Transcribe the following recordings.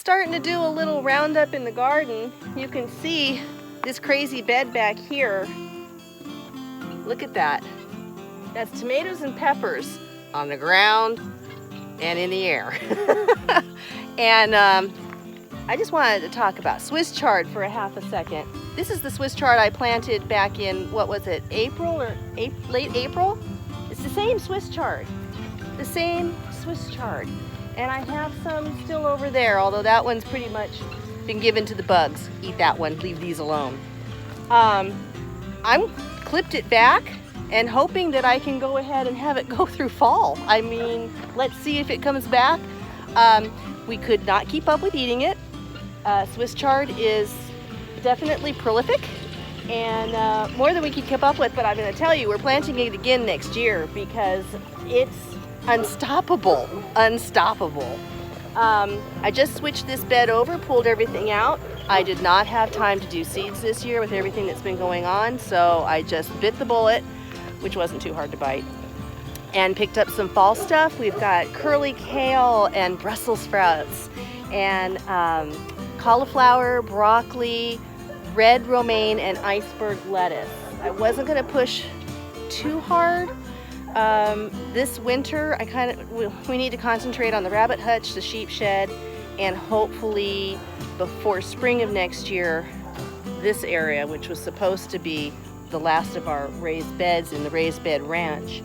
starting to do a little roundup in the garden. You can see this crazy bed back here. Look at that. That's tomatoes and peppers on the ground and in the air. And I just wanted to talk about Swiss chard for a half a second. This is the Swiss chard I planted back in, what was it, April or late April? It's the same Swiss chard. The same Swiss chard. And I have some still over there, although that one's pretty much been given to the bugs. Eat that one, leave these alone. I'm clipped it back and hoping that I can go ahead and have it go through fall. I mean, let's see if it comes back. We could not keep up with eating it. Swiss chard is definitely prolific and more than we could keep up with, but I'm going to tell you, we're planting it again next year because it's unstoppable, unstoppable. I just switched this bed over, pulled everything out. I did not have time to do seeds this year with everything that's been going on, so I just bit the bullet, which wasn't too hard to bite, and picked up some fall stuff. We've got curly kale and Brussels sprouts and cauliflower, broccoli, red romaine, and iceberg lettuce. I wasn't going to push too hard. This winter, we need to concentrate on the rabbit hutch, the sheep shed, and hopefully before spring of next year, this area, which was supposed to be the last of our raised beds in the raised bed ranch,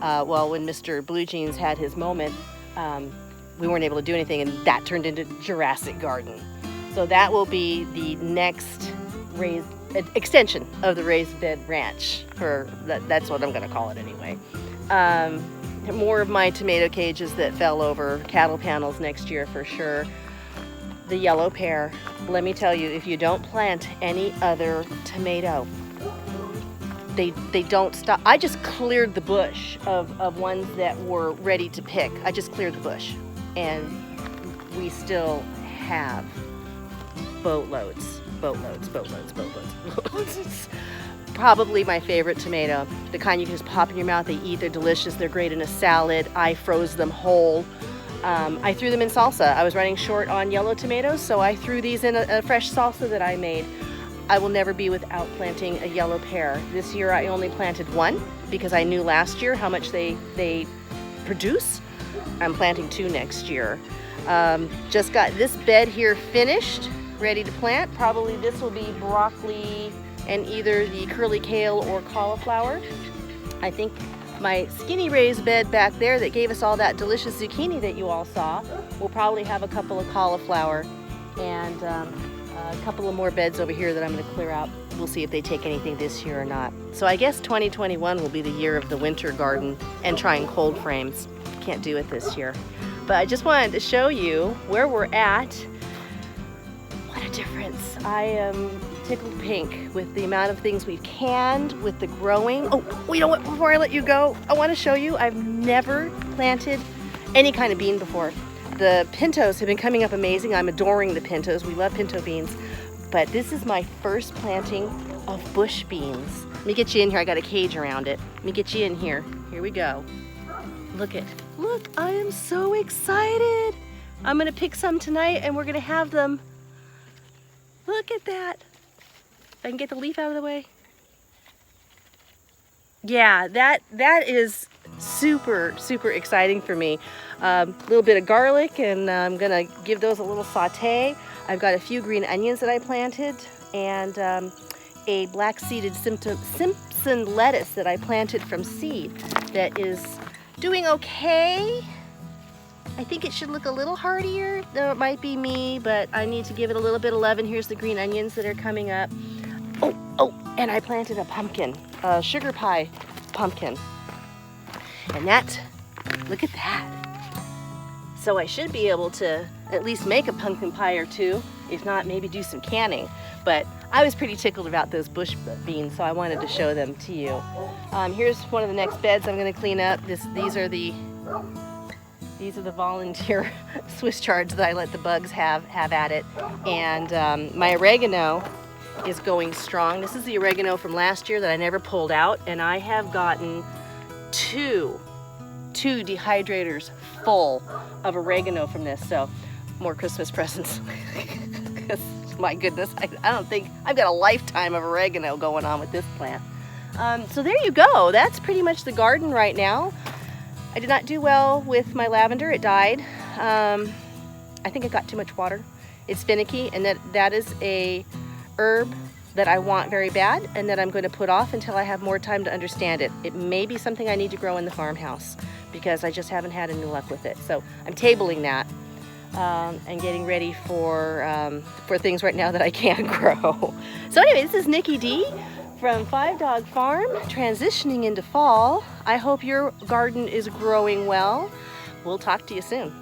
well, when Mr. Blue Jeans had his moment, we weren't able to do anything, and that turned into Jurassic Garden. So that will be the next raised extension of the raised bed ranch. That's what I'm going to call it anyway. More of my tomato cages that fell over, cattle panels next year for sure. The yellow pear. Let me tell you, if you don't plant any other tomato, they don't stop. I just cleared the bush of ones that were ready to pick. I just cleared the bush, and we still have boatloads. It's probably my favorite tomato. The kind you can just pop in your mouth. They eat. They're delicious. They're great in a salad. I froze them whole. I threw them in salsa. I was running short on yellow tomatoes, so I threw these in a fresh salsa that I made. I will never be without planting a yellow pear. This year I only planted one because I knew last year how much they produce. I'm planting 2 next year. Just got this bed here finished, ready to plant. Probably this will be broccoli and either the curly kale or cauliflower. I think my skinny raised bed back there that gave us all that delicious zucchini that you all saw will probably have a couple of cauliflower and a couple of more beds over here that I'm going to clear out. We'll see if they take anything this year or not. So I guess 2021 will be the year of the winter garden and trying cold frames. Can't do it this year. But I just wanted to show you where we're at. What a difference. I am tickled pink with the amount of things we've canned, with the growing. Oh, you know what? Before I let you go, I want to show you I've never planted any kind of bean before. The pintos have been coming up amazing. I'm adoring the pintos. We love pinto beans. But this is my first planting of bush beans. Let me get you in here. I got a cage around it. Let me get you in here. Here we go. Look, I am so excited. I'm gonna pick some tonight and we're gonna have them. Look at that. If I can get the leaf out of the way. Yeah, that is super, super exciting for me. A little bit of garlic, and I'm gonna give those a little saute. I've got a few green onions that I planted, and a black-seeded Simpson lettuce that I planted from seed that is doing okay. I think it should look a little hardier, though it might be me, but I need to give it a little bit of love. And here's the green onions that are coming up. Oh, and I planted a pumpkin, a sugar pie pumpkin. And look at that. So I should be able to at least make a pumpkin pie or two, if not maybe do some canning. But I was pretty tickled about those bush beans, so I wanted to show them to you. Here's one of the next beds I'm going to clean up. These are the volunteer Swiss chards that I let the bugs have at it. And my oregano is going strong. This is the oregano from last year that I never pulled out, and I have gotten two dehydrators full of oregano from this. So more Christmas presents. Because, my goodness, I don't think, I've got a lifetime of oregano going on with this plant. So there you go. That's pretty much the garden right now. I did not do well with my lavender. It died. I think it got too much water. It's finicky, and that is a herb that I want very bad and that I'm going to put off until I have more time to understand it. It may be something I need to grow in the farmhouse because I just haven't had any luck with it. So I'm tabling that and getting ready for things right now that I can grow. So anyway, this is Nikki D from 5 Dog Farm, transitioning into fall. I hope your garden is growing well. We'll talk to you soon.